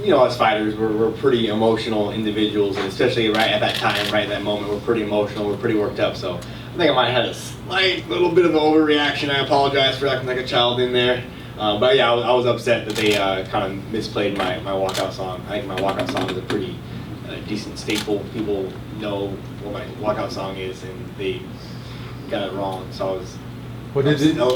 you know, us fighters, we're pretty emotional individuals, and especially right at that time, right at that moment, we're pretty emotional, we're pretty worked up. So I think I might have had a slight little bit of an overreaction. I apologize for acting like a child in there. But yeah, I was upset that they kind of misplayed my walkout song. I think my walkout song is a pretty decent staple. People know what my walkout song is, and they got it wrong. So I was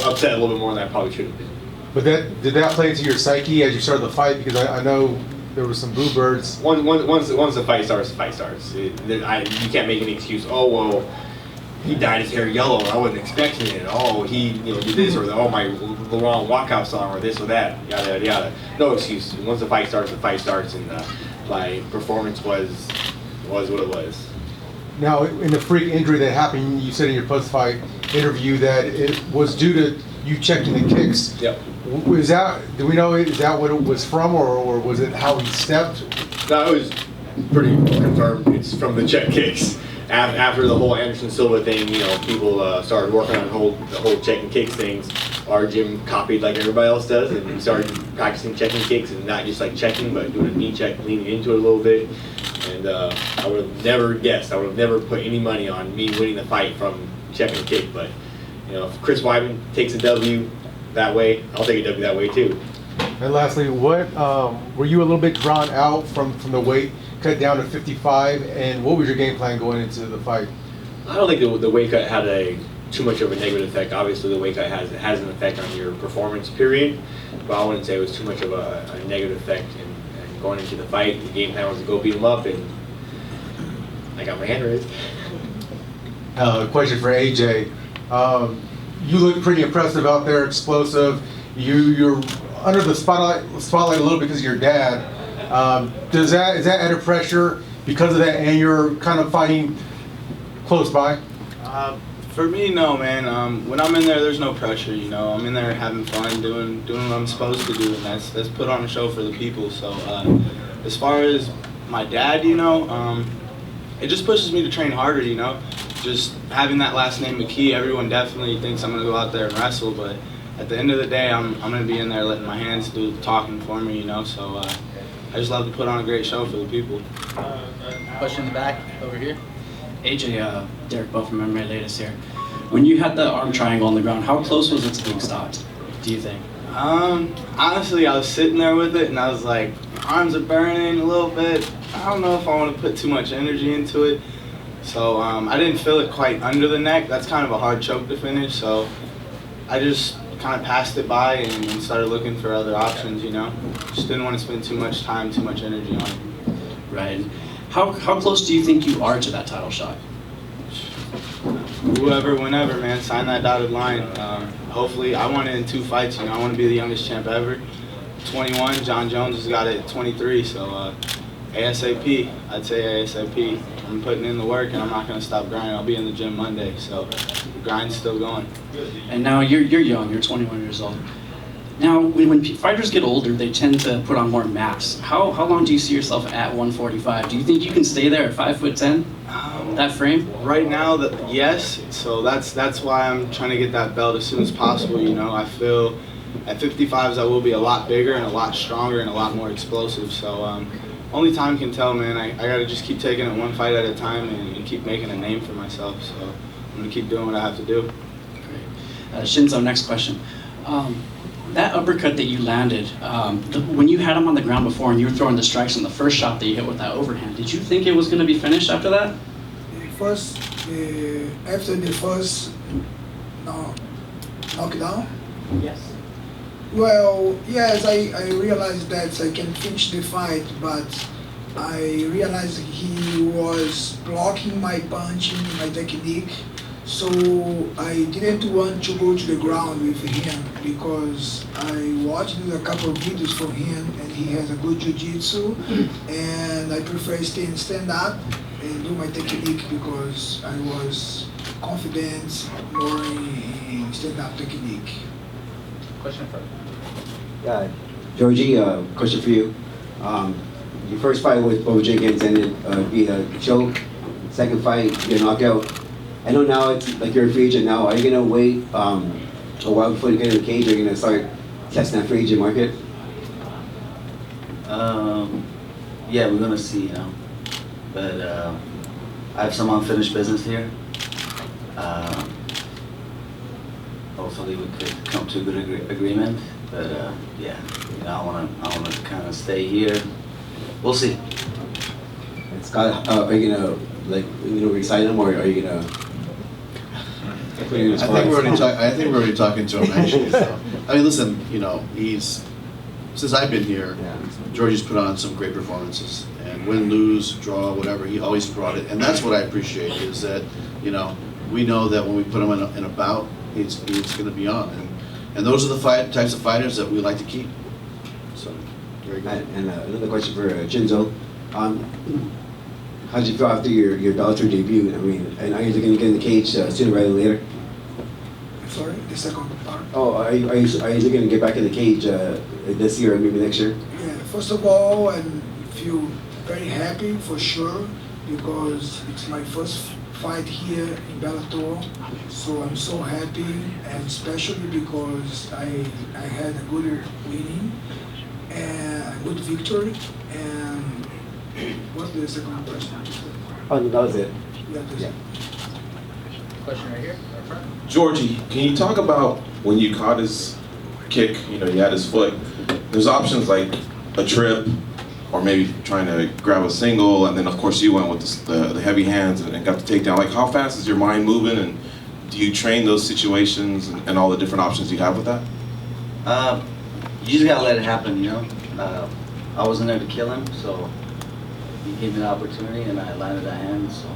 upset a little bit more than I probably should have been. But did that play into your psyche as you started the fight? Because I know there was some boo birds. Once the fight starts, the fight starts. You can't make any excuse. Oh well, he dyed his hair yellow. I wasn't expecting it. Oh, he did this, or the wrong walkout song, or this or that. Yada yada yada. No excuse. Once the fight starts, and my performance was what it was. Now, in the freak injury that happened, you said in your post-fight interview that it was due to you checking the kicks. Yep. Do we know, is that what it was from, or was it how he stepped? No, it was pretty confirmed. It's from the check kicks. After the whole Anderson Silva thing, you know, people started working on the whole check and kicks things. Our gym copied like everybody else does, and we started practicing checking kicks, and not just like checking, but doing a knee check, leaning into it a little bit. And I would have never guessed. I would have never put any money on me winning the fight from check and kick. But you know, if Chris Weidman takes a W that way, I'll take a W that way too. And lastly, what were you a little bit drawn out from the weight cut down to 55, and what was your game plan going into the fight? I don't think the weight cut had too much of a negative effect. Obviously, the weight cut has an effect on your performance period, but I wouldn't say it was too much of a negative effect. And going into the fight, the game plan was to go beat him up, and I got my hand raised. Question for AJ. You look pretty impressive out there, explosive. You're under the spotlight a little because of your dad. Is that added pressure because of that, and you're kind of fighting close by? For me, no, man. When I'm in there, there's no pressure. You know, I'm in there having fun, doing what I'm supposed to do, and that's put on a show for the people. So, as far as my dad, you know, it just pushes me to train harder. You know, just having that last name McKee, everyone definitely thinks I'm gonna go out there and wrestle, but at the end of the day, I'm gonna be in there letting my hands do the talking for me. You know, so I just love to put on a great show for the people. Question in the back over here. AJ, Derek Bowe from MMA Latest here. When you had the arm triangle on the ground, how close was it to being stopped, do you think? Honestly, I was sitting there with it, and I was like, my arms are burning a little bit. I don't know if I want to put too much energy into it. So I didn't feel it quite under the neck. That's kind of a hard choke to finish, so I just kind of passed it by and started looking for other options, you know? Just didn't want to spend too much time, too much energy on it. Right. How close do you think you are to that title shot? Whoever, whenever, man, sign that dotted line. Hopefully, I want it in 2 fights, you know? I want to be the youngest champ ever. 21, John Jones has got it at 23, so ASAP, I'd say ASAP. I'm putting in the work, and I'm not going to stop grinding. I'll be in the gym Monday, so the grind's still going. And now you're young, you're 21 years old. Now, when fighters get older, they tend to put on more mass. How long do you see yourself at 145? Do you think you can stay there at 5'10"? That frame? Right now, yes. So that's why I'm trying to get that belt as soon as possible. You know, I feel at 55s I will be a lot bigger and a lot stronger and a lot more explosive. So only time can tell, man. I got to just keep taking it one fight at a time and keep making a name for myself. So I'm going to keep doing what I have to do. Great. Shinzo, next question. That uppercut that you landed, when you had him on the ground before and you were throwing the strikes on the first shot that you hit with that overhand, did you think it was going to be finished after that? After the first knockdown? Yes. Well, yes, I realized that I can finish the fight, but I realized he was blocking my punching, my technique. So I didn't want to go to the ground with him because I watched a couple of videos from him and he has a good jiu-jitsu, and I prefer stand up and do my technique because I was confident more in stand-up technique. Question for Georgie, question for you. Your first fight with Bo Jenkins ended via choke. Second fight, via knockout. I know now it's like you're a free agent now. Are you gonna wait a while before you get in the cage? Or are you gonna start testing that free agent market? Yeah, we're gonna see, but I have some unfinished business here. Hopefully we could come to a good agreement, but yeah, I wanna kind of stay here. We'll see. Scott, are you gonna resign him, or are you gonna? I think we're already talking to him actually. So. I mean, listen, since I've been here, Georgie's put on some great performances, and win, lose, draw, whatever, he always brought it, and that's what I appreciate is that we know that when we put him in a bout, he's going to be on, and those are the types of fighters that we like to keep. So very good. And another question for Jinzo. How did you feel after your Bellator debut? I mean, and are you going to get in the cage sooner rather than later? Sorry, the second part. Oh, are you going to get back in the cage this year or maybe next year? Yeah, first of all, I feel very happy for sure because it's my first fight here in Bellator, so I'm so happy, and especially because I had a good winning and a good victory. And what's the second question? Oh, no, that was it. Yeah, that's it. Question right here. Georgie, can you talk about when you caught his kick, you had his foot, there's options like a trip or maybe trying to grab a single, and then of course you went with the heavy hands and got the takedown. Like, how fast is your mind moving, and do you train those situations and all the different options you have with that? You just gotta let it happen, I wasn't there to kill him, so he gave me the opportunity and I landed that hand, so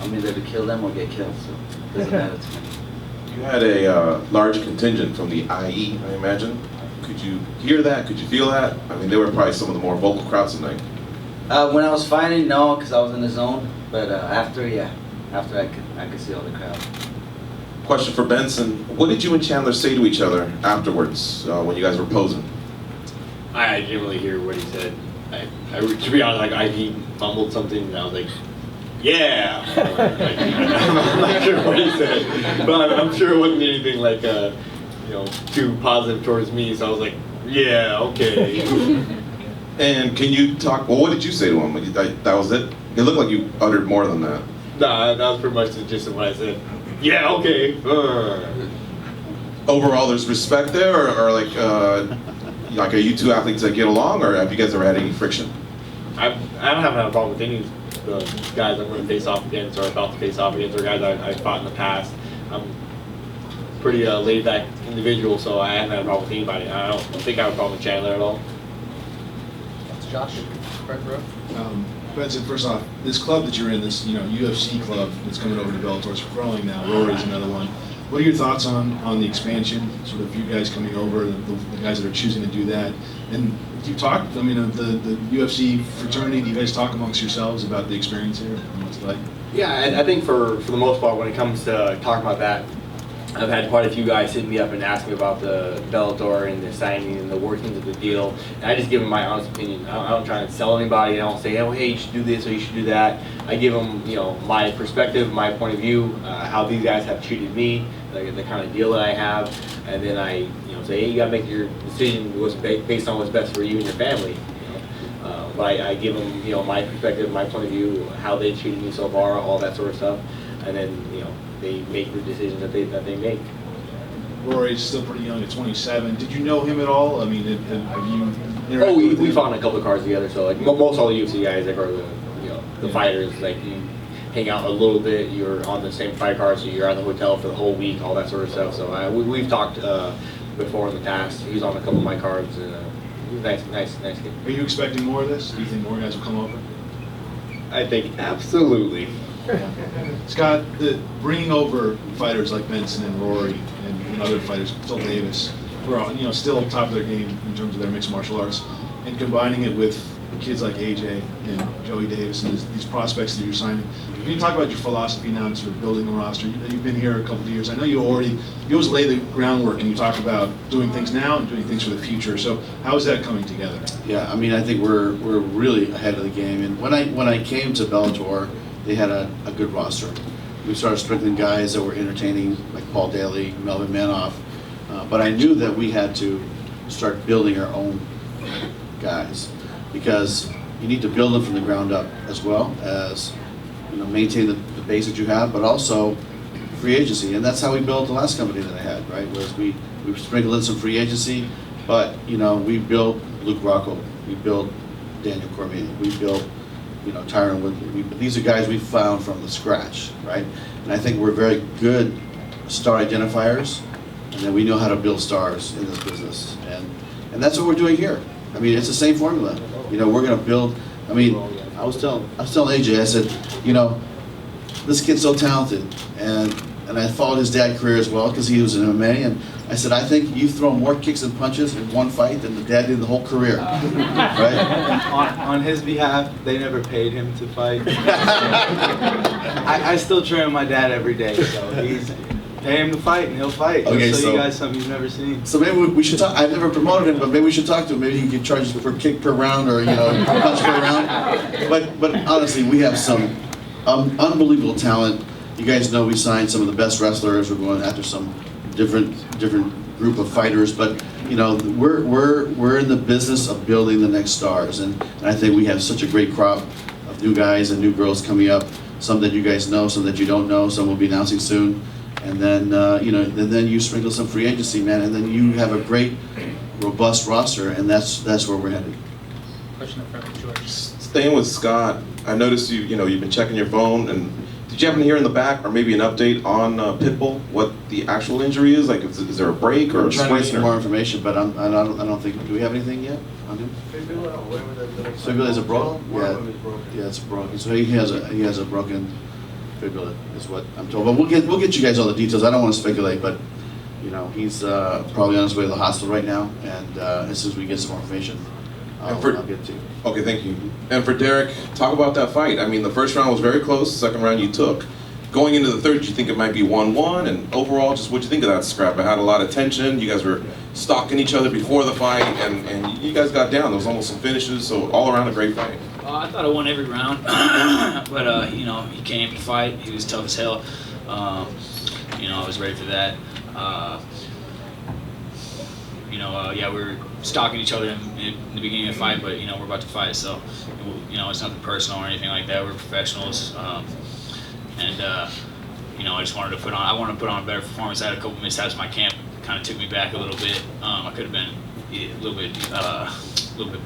I'm either to kill them or get killed, so it doesn't matter to me. You had a large contingent from the IE, I imagine. Could you hear that? Could you feel that? I mean, they were probably some of the more vocal crowds tonight. When I was fighting, no, because I was in the zone, but after, yeah. After I could see all the crowd. Question for Benson. What did you and Chandler say to each other afterwards when you guys were posing? I didn't really hear what he said. To be honest, he mumbled something, and I was like, "Yeah." I'm not sure what he said, but I'm sure it wasn't anything like too positive towards me. So I was like, "Yeah, okay." And can you talk? Well, what did you say to him? That was it. It looked like you uttered more than that. Nah, that was pretty much the gist of what I said. Yeah, okay. Overall, there's respect there, or like are you two athletes that get along, or have you guys ever had any friction? I don't have a problem with any of the guys I'm going to face off against or about to face off against or guys I've fought in the past. I'm a pretty laid-back individual, so I haven't had a problem with anybody. I don't think I have a problem with Chandler at all. That's Josh. Right, bro. Benson, first off, this club that you're in, this UFC club that's coming over to Bellator, it's growing now. Rory's another one. What are your thoughts on the expansion? Sort of you guys coming over, the guys that are choosing to do that, and do you talk? I mean, the UFC fraternity. Do you guys talk amongst yourselves about the experience here and what's it like? Yeah, I think for the most part, when it comes to talking about that, I've had quite a few guys hit me up and ask me about the Bellator and the signing and the workings of the deal, and I just give them my honest opinion. I don't try and sell anybody. I don't say, oh, hey, you should do this or you should do that. I give them, my perspective, my point of view, how these guys have treated me, the kind of deal that I have, and then I, say, hey, you gotta make your decision based on what's best for you and your family. But I give them, my perspective, my point of view, how they treated me so far, all that sort of stuff, and then, they make the decisions that they make. Rory's still pretty young at 27. Did you know him at all? I mean, have you interacted Oh, with we him? fought in a couple of cars together. So like most all the UFC guys, like, are the fighters. Like, you hang out a little bit. You're on the same fight card, so you're at the hotel for the whole week, all that sort of stuff. So we've talked before in the past. He was on a couple of my cards. Nice kid. Are you expecting more of this? Do you think more guys will come over? I think absolutely. Scott, bringing over fighters like Benson and Rory and other fighters, Phil Davis, who are still top of their game in terms of their mixed martial arts, and combining it with kids like AJ and Joey Davis and these prospects that you're signing. Can you talk about your philosophy now in sort of building a roster? You've been here a couple of years. I know you always lay the groundwork, and you talk about doing things now and doing things for the future. So how is that coming together? Yeah, I mean, I think we're really ahead of the game. And when I came to Bellator, they had a good roster. We started sprinkling guys that were entertaining, like Paul Daly, Melvin Manoff. But I knew that we had to start building our own guys, because you need to build them from the ground up as well as, you know, maintain the base that you have, but also free agency. And that's how we built the last company that I had, right? Was we sprinkled in some free agency, but, you know, we built Luke Rocco, we built Daniel Cormier, we built, you know, Tyron Woodley. These are guys we found from the scratch, right? And I think we're very good star identifiers, and then we know how to build stars in this business. And that's what we're doing here. I mean, it's the same formula. You know, we're gonna build, I mean, I was telling AJ, I said, you know, this kid's so talented, and I followed his dad's career as well because he was in MMA, and I said, I think you've thrown more kicks and punches in one fight than the dad did the whole career, right? On his behalf, they never paid him to fight. I still train my dad every day, so he's pay him to fight and he'll fight. Okay, He'll show so you guys something you've never seen. So maybe we should talk. I've never promoted him, but maybe we should talk to him. Maybe he can charge us per kick per round, or, you know, punch per round. But honestly, we have some unbelievable talent. You guys know we signed some of the best wrestlers. We're going after some different group of fighters, but, you know, we're in the business of building the next stars, and I think we have such a great crop of new guys and new girls coming up. Some that you guys know, some that you don't know. Some we'll be announcing soon. And then, you know, and then you sprinkle some free agency, man, and then you have a great, robust roster, and that's where we're headed. Question up front, George. Staying with Scott, I noticed you've been checking your phone, and did you happen to hear in the back, or maybe an update on Pitbull, what the actual injury is? Like, is there a break or I'm a trying to get sprain? some more information, but I don't think, do we have anything yet on him? Fibula is a broken? Yeah, it's broken. So he has a broken fibula, is what I'm told. But we'll get you guys all the details. I don't want to speculate, but, you know, he's probably on his way to the hospital right now, and as soon as we get some more information, I'll get it to you. Okay, thank you. And for Derek, talk about that fight. I mean, the first round was very close. The second round you took. Going into the third, did you think it might be 1-1? And overall, just what'd you think of that scrap? It had a lot of tension. You guys were stalking each other before the fight, and you guys got down. There was almost some finishes, so all around a great fight. I thought I won every round, but you know, he came to fight. He was tough as hell. You know, I was ready for that. You know, yeah, we were stalking each other in the beginning of the fight, but, you know, we're about to fight, so, you know, it's nothing personal or anything like that. We're professionals, and you know, I wanted to put on a better performance. I had a couple mishaps in my camp, kind of took me back a little bit. I could have been a little bit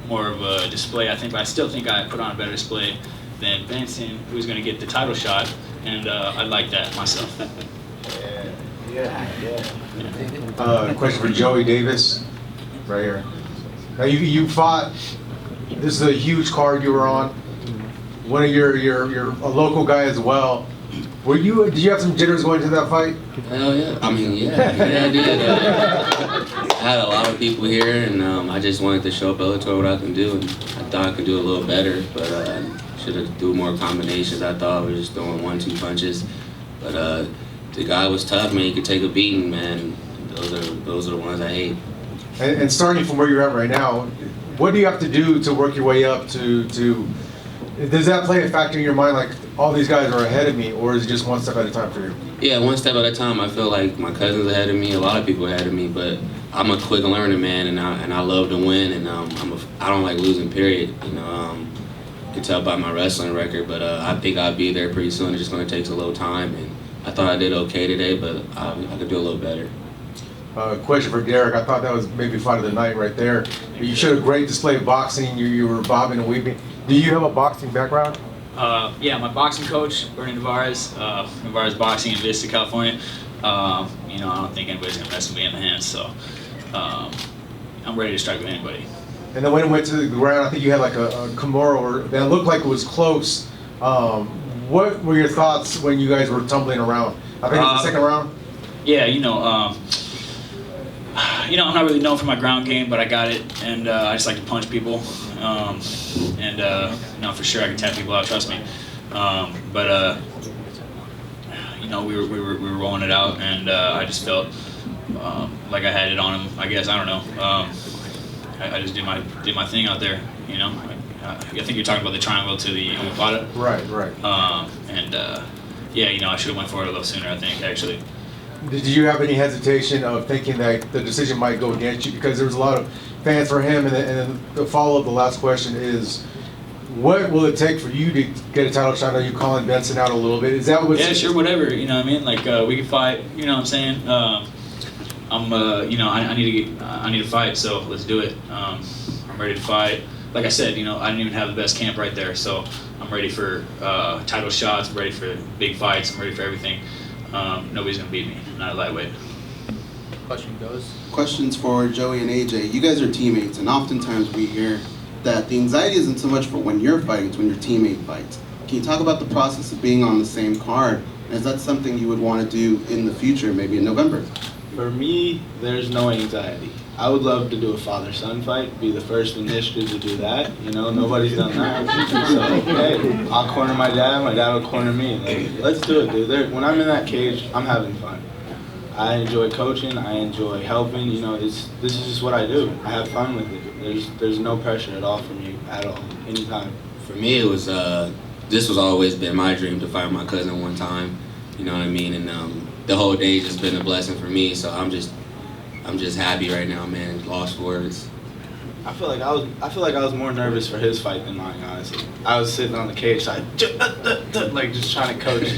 more of a display. I still think I put on a better display than Benson, who was going to get the title shot, and I like that myself. Question for Joey Davis, right here. Now you fought. This is a huge card you were on. One of you're a local guy as well. Did you have some jitters going to that fight? Hell yeah. I mean, yeah, I did. I had a lot of people here, and I just wanted to show Bellator what I can do, and I thought I could do a little better, but should have do more combinations. I thought I was just throwing 1-2 punches, but the guy was tough, man. He could take a beating, man. Those are the ones I hate. And starting from where you're at right now, what do you have to do to work your way up to? Does that play a factor in your mind, like all these guys are ahead of me, or is it just one step at a time for you? Yeah, one step at a time. I feel like my cousin's ahead of me, a lot of people ahead of me, but I'm a quick learner, man, and I love to win, and I don't like losing, period. You know, you can tell by my wrestling record, but I think I'll be there pretty soon. It's just going to take a little time, and I thought I did okay today, but I could do a little better. Question for Derek. I thought that was maybe fight of the night right there. You showed a great display of boxing. You were bobbing and weaving. Do you have a boxing background? Yeah, my boxing coach, Bernie Navarez, Navarez Boxing in Vista, California. You know, I don't think anybody's gonna mess with me in the hands, so I'm ready to strike with anybody. And then when it went to the ground, I think you had like a Kimura that looked like it was close. What were your thoughts when you guys were tumbling around? I think it was the second round. Yeah, you know, I'm not really known for my ground game, but I got it, and I just like to punch people, and you know, for sure I can tap people out. Trust me. But you know, we were rolling it out, and I just felt like I had it on him. I guess I don't know. I just did my thing out there. You know, I think you're talking about the triangle to the Umapada. Right. And yeah, you know, I should have went for it a little sooner. I think actually. did you have any hesitation of thinking that the decision might go against you? Because there was a lot of fans for him, and then the follow-up, the last question is, what will it take for you to get a title shot? Are you calling Benson out a little bit? Is that what? Yeah, sure, whatever. You know what I mean? Like we can fight. You know what I'm saying? You know, I need to fight. So let's do it. I'm ready to fight. Like I said, you know, I didn't even have the best camp right there. So I'm ready for title shots. I'm ready for big fights. I'm ready for everything. Nobody's gonna beat me. I'm not a lightweight. Question goes. Questions for Joey and AJ. You guys are teammates, and oftentimes we hear that the anxiety isn't so much for when you're fighting, it's when your teammate fights. Can you talk about the process of being on the same card? And is that something you would want to do in the future, maybe in November? For me, there's no anxiety. I would love to do a father-son fight, be the first in history to do that. You know, nobody's done that. So, hey, I'll corner my dad will corner me. Like, let's do it, dude. When I'm in that cage, I'm having fun. I enjoy coaching, I enjoy helping, you know, this is just what I do. I have fun with it. There's no pressure at all from you, at all, anytime. For me, it was, this was always been my dream to fight my cousin one time, you know what I mean? And the whole day just been a blessing for me, so I'm just happy right now, man, lost words. I feel like I was more nervous for his fight than mine, honestly. I was sitting on the cage side, like just trying to coach.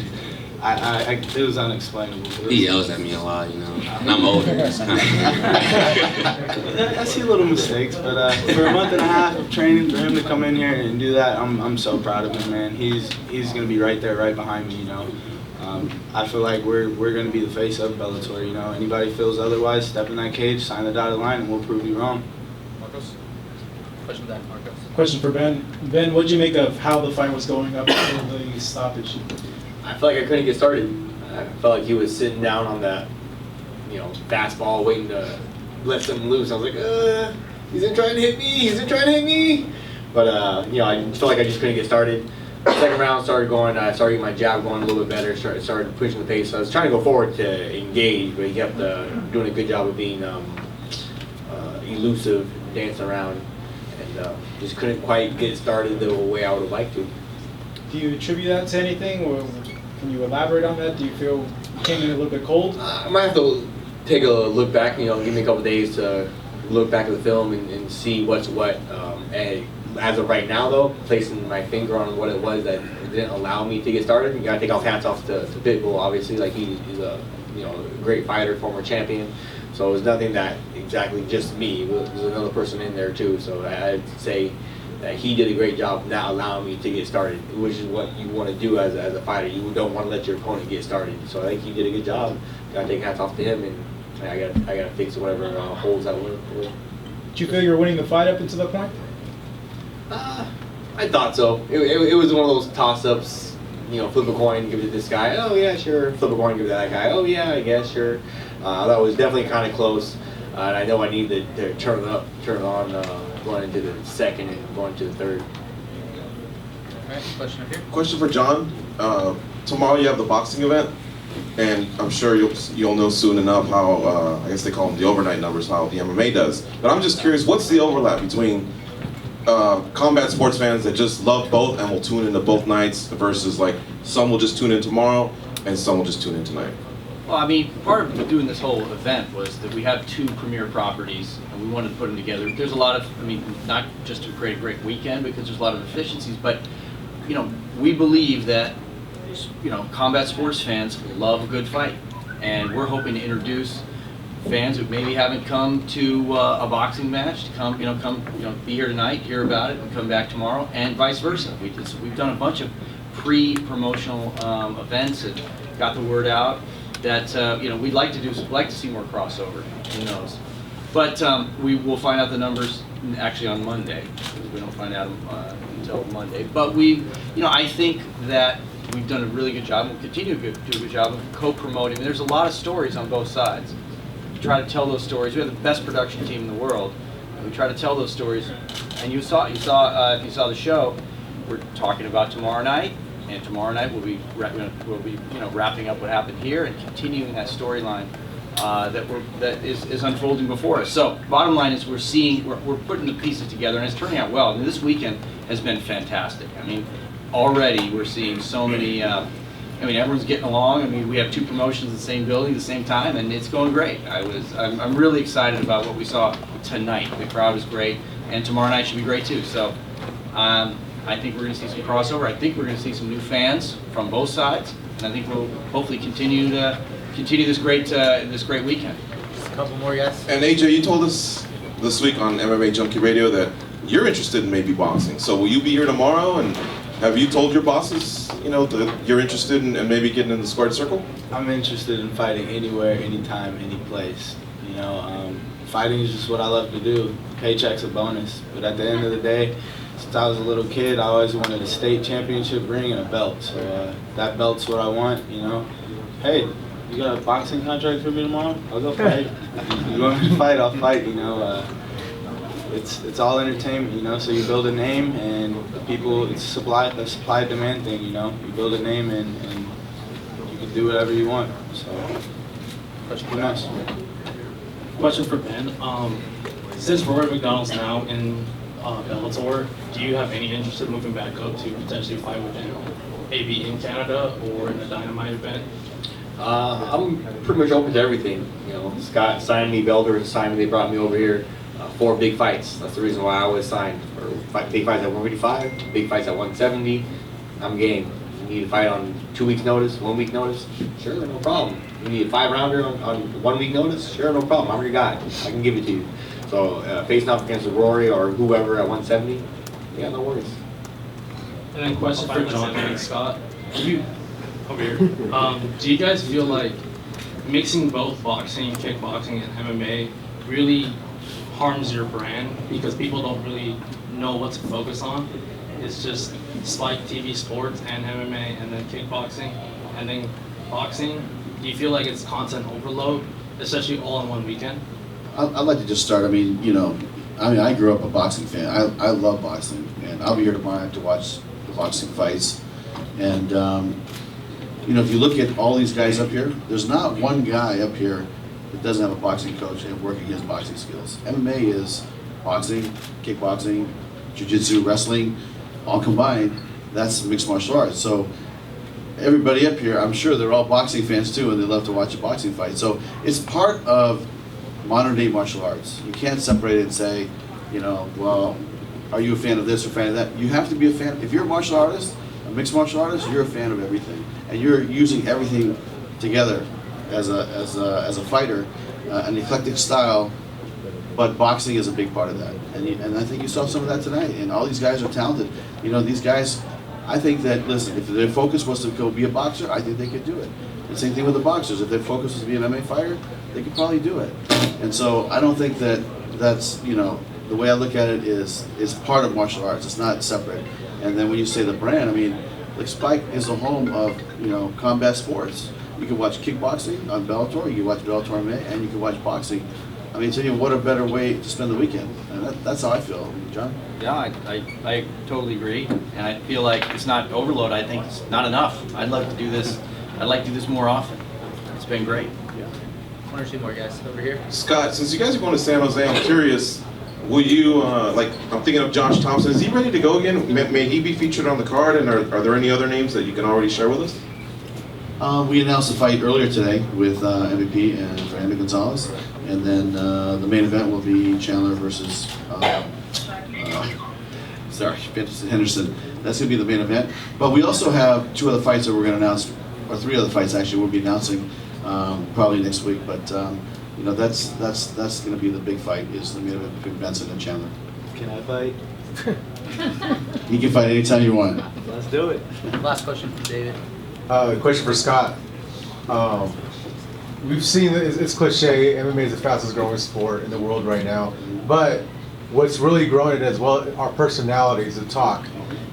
It was unexplainable. He yells at me a lot, you know. And I'm older. It's kind of I see little mistakes, but for a month and a half of training, for him to come in here and do that, I'm so proud of him, man. He's gonna be right there, right behind me, you know. I feel like we're gonna be the face of Bellator, you know. Anybody feels otherwise, step in that cage, sign the dotted line, and we'll prove you wrong. Marcos? Question back, Marcos. Question for Ben. Ben, what did you make of how the fight was going up until the stoppage? I felt like I couldn't get started. I felt like he was sitting down on that, you know, fastball, waiting to let something loose. I was like, he's gonna try and hit me. He's gonna try and hit me. But you know, I felt like I just couldn't get started. Second round started going. I started getting my jab going a little bit better. Started pushing the pace. So I was trying to go forward to engage, but he kept doing a good job of being elusive, dancing around, and just couldn't quite get started the way I would have liked to. Do you attribute that to anything, or can you elaborate on that? Do you feel you came in a little bit cold? I might have to take a look back, you know, give me a couple days to look back at the film and see what's what. And as of right now, though, placing my finger on what it was that didn't allow me to get started, you gotta take hats off to Pitbull, obviously. Like, he's a, you know, a great fighter, former champion. So it was nothing that exactly just me. It was another person in there too. So I'd say that he did a great job not allowing me to get started, which is what you want to do as a fighter. You don't want to let your opponent get started. So I think he did a good job. Gotta take hats off to him, and I gotta fix whatever holes that were. Did you feel you were winning the fight up until that point? I thought so. It was one of those toss-ups. You know, flip a coin, give it to this guy. Oh yeah, sure. Flip a coin, give it to that guy. Oh yeah, I guess sure. That was definitely kind of close. And I know I need to turn it on, going into the second and going to the third. Alright, question up here. Question for John. Tomorrow you have the boxing event, and I'm sure you'll know soon enough how, I guess they call them the overnight numbers, how the MMA does. But I'm just curious, what's the overlap between combat sports fans that just love both and will tune into both nights versus, like, some will just tune in tomorrow and some will just tune in tonight? Well, I mean, part of doing this whole event was that we have two premier properties and we wanted to put them together. There's a lot of, I mean, not just to create a great weekend because there's a lot of efficiencies, but, you know, we believe that, you know, combat sports fans love a good fight. And we're hoping to introduce fans who maybe haven't come to a boxing match to come, be here tonight, hear about it, and come back tomorrow, and vice versa. We've done a bunch of pre-promotional events and got the word out that we'd like to see more crossover. Who knows? But we will find out the numbers actually on Monday. We don't find out until Monday. But I think that we've done a really good job. We'll continue to do a good job of co-promoting. There's a lot of stories on both sides. We try to tell those stories. We have the best production team in the world. And we try to tell those stories. And if you saw the show, we're talking about tomorrow night. And tomorrow night we'll be wrapping up what happened here and continuing that storyline that is unfolding before us. So bottom line is we're putting the pieces together and it's turning out well. I mean, this weekend has been fantastic. I mean, already we're seeing so many I mean, everyone's getting along. I mean, we have 2 promotions in the same building at the same time, and it's going great. I'm really excited about what we saw tonight. The crowd was great, and tomorrow night should be great too. So, I think we're going to see some crossover. I think we're going to see some new fans from both sides, and I think we'll hopefully continue this great weekend. Just a couple more, yes. And AJ, you told us this week on MMA Junkie Radio that you're interested in maybe boxing. So will you be here tomorrow? And have you told your bosses, that you're interested in maybe getting in the squared circle? I'm interested in fighting anywhere, anytime, any place. Fighting is just what I love to do. Paycheck's a bonus, but at the end of the day, since I was a little kid, I always wanted a state championship ring and a belt. So that belt's what I want. Hey, you got a boxing contract for me tomorrow? I'll go fight. You want me to fight? I'll fight. It's all entertainment. So you build a name, and people, it's a supply demand thing. You build a name, and you can do whatever you want. So Question who knows? Question for Ben. Since Rory McDonald's now in Bellator, do you have any interest in moving back up to potentially fight with him, maybe in Canada or in a Dynamite event? I'm pretty much open to everything. Scott signed me, Bellator signed me, they brought me over here. 4 big fights. That's the reason why I always signed for big fights at 155, big fights at 170. I'm game. You need to fight on 2 weeks notice, 1 week notice? Sure, no problem. You need a 5-rounder on 1 week notice? Sure, no problem. I'm your guy. I can give it to you. So facing off against Rory or whoever at 170, yeah, no worries. And then question for John and Scott. Over here. Do you guys feel like mixing both boxing, kickboxing, and MMA really harms your brand because people don't really know what to focus on? It's just Spike TV Sports and MMA and then kickboxing and then boxing. Do you feel like it's content overload, especially all in one weekend? I'd like to just start. I grew up a boxing fan. I love boxing, and I'll be here tomorrow to watch the boxing fights. And if you look at all these guys up here, there's not one guy up here that doesn't have a boxing coach and working his boxing skills. MMA is boxing, kickboxing, jiu-jitsu, wrestling, all combined. That's mixed martial arts. So everybody up here, I'm sure they're all boxing fans too, and they love to watch a boxing fight. So it's part of modern day martial arts. You can't separate it and say, well, are you a fan of this or a fan of that? You have to be a fan. If you're a martial artist, a mixed martial artist, you're a fan of everything, and you're using everything together as a fighter, an eclectic style. But boxing is a big part of that, and I think you saw some of that tonight. And all these guys are talented. These guys, I think that, listen, if their focus was to go be a boxer, I think they could do it. The same thing with the boxers. If their focus was to be an MMA fighter, they could probably do it. And so I don't think that's the way I look at it is part of martial arts. It's not separate. And then when you say the brand, like Spike is the home of combat sports. You can watch kickboxing on Bellator, you can watch Bellator MMA, and you can watch boxing. Tell you what a better way to spend the weekend. And that's how I feel. John? Yeah, I totally agree, and I feel like it's not overload. I think it's not enough. I'd like to do this. I'd like to do this more often. It's been great. Yeah. 1 or 2 more guys over here. Scott, since you guys are going to San Jose, I'm curious, will you, I'm thinking of Josh Thompson, is he ready to go again? May he be featured on the card, and are there any other names that you can already share with us? We announced a fight earlier today with MVP and Fernando Gonzalez, and then the main event will be Chandler versus Henderson. That's going to be the main event. But we also have 2 other fights that we're going to announce, or 3 other fights actually we'll be announcing probably next week. But that's going to be the big fight, is the main event between Benson and Chandler. Can I fight? You can fight anytime you want. Let's do it. Last question from David. Question for Scott. We've seen it's cliche. MMA is the fastest growing sport in the world right now, but what's really growing it as well are personalities that talk.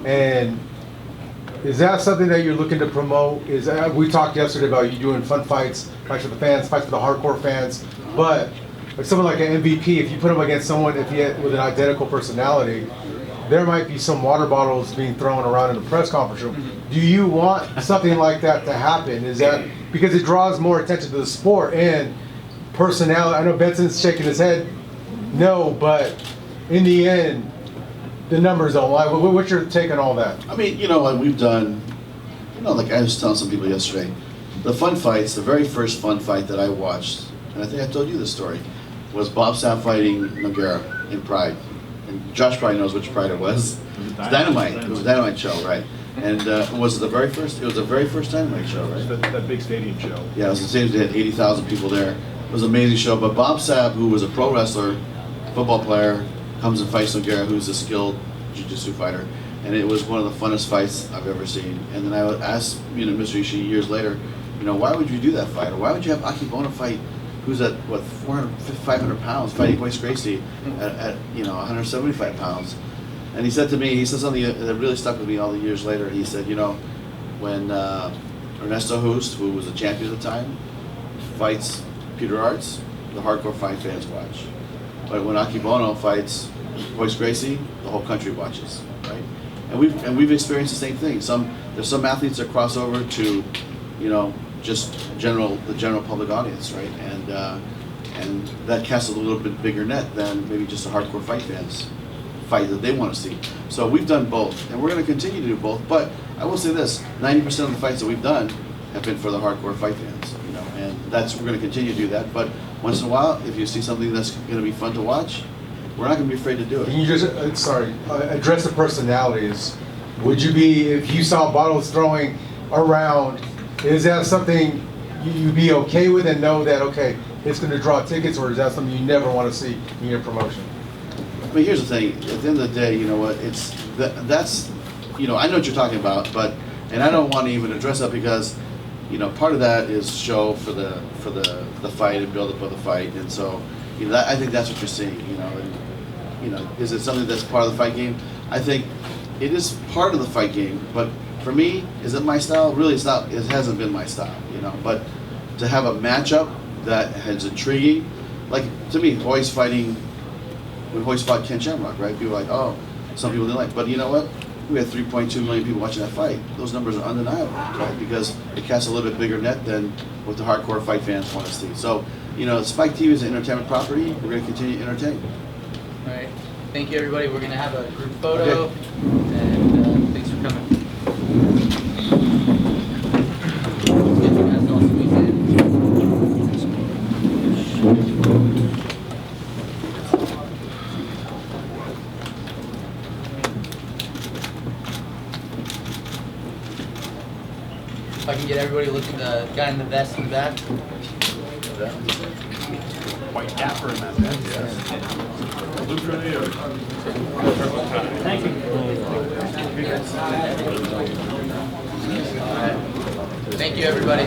And is that something that you're looking to promote? We talked yesterday about you doing fun fights for the fans, fights for the hardcore fans. But like someone like an MVP, if you put him against someone with an identical personality, there might be some water bottles being thrown around in the press conference room. Do you want something like that to happen? Is that because it draws more attention to the sport and personality? I know Benson's shaking his head, no, but in the end, the numbers don't lie. What's your take on all that? We've done like I was telling some people yesterday, the fun fights, the very first fun fight that I watched, and I think I told you this story, was Bob Sapp fighting Nogueira in Pride. And Josh probably knows which Pride it was. It was Dynamite. It was a Dynamite show, right? And was it the very first? It was the very first Dynamite show, right? That big stadium show. Yeah, it was the same. They had 80,000 people there. It was an amazing show. But Bob Sapp, who was a pro wrestler, football player, comes and fights Nogueira, who's a skilled jiu-jitsu fighter. And it was one of the funnest fights I've ever seen. And then I would ask, Mr. Ishii years later, why would you do that fight? Or why would you have Akebono fight, who's at, 400, 500 pounds, fighting Royce Gracie at 175 pounds? And he said to me, he said something that really stuck with me all the years later. He said, when Ernesto Hoost, who was a champion at the time, fights Peter Arts, the hardcore fight fans watch. But when Akebono fights Royce Gracie, the whole country watches, right? And we've experienced the same thing. There's some athletes that cross over to, just the general public audience, right? And that casts a little bit bigger net than maybe just the hardcore fight fans fight that they want to see. So we've done both, and we're going to continue to do both. But I will say this: 90% of the fights that we've done have been for the hardcore fight fans, and we're going to continue to do that. But once in a while, if you see something that's going to be fun to watch, we're not going to be afraid to do it. Can you just, address the personalities? Would you be, if you saw bottles throwing around, is that something you'd be okay with and know that, okay, it's going to draw tickets, or is that something you never want to see in your promotion? I mean, here's the thing. At the end of the day, you know what? That's I know what you're talking about, and I don't want to even address that because, part of that is show for the fight and build up of the fight, and so, I think that's what you're seeing, and, is it something that's part of the fight game? I think it is part of the fight game, but for me, is it my style? Really, it's not. It hasn't been my style, But to have a matchup that is intriguing, like to me, when Hoyce fought Ken Shamrock, right? People were like, oh, some people didn't like, but you know what? We had 3.2 million people watching that fight. Those numbers are undeniable, right? Because it casts a little bit bigger net than what the hardcore fight fans want to see. So, Spike TV is an entertainment property. We're going to continue to entertain. All right. Thank you, everybody. We're going to have a group photo, and thanks for coming. If I can get everybody to look at the guy in the vest in the back. Quite dapper in that vest, yes. Thank you. Thank you, everybody.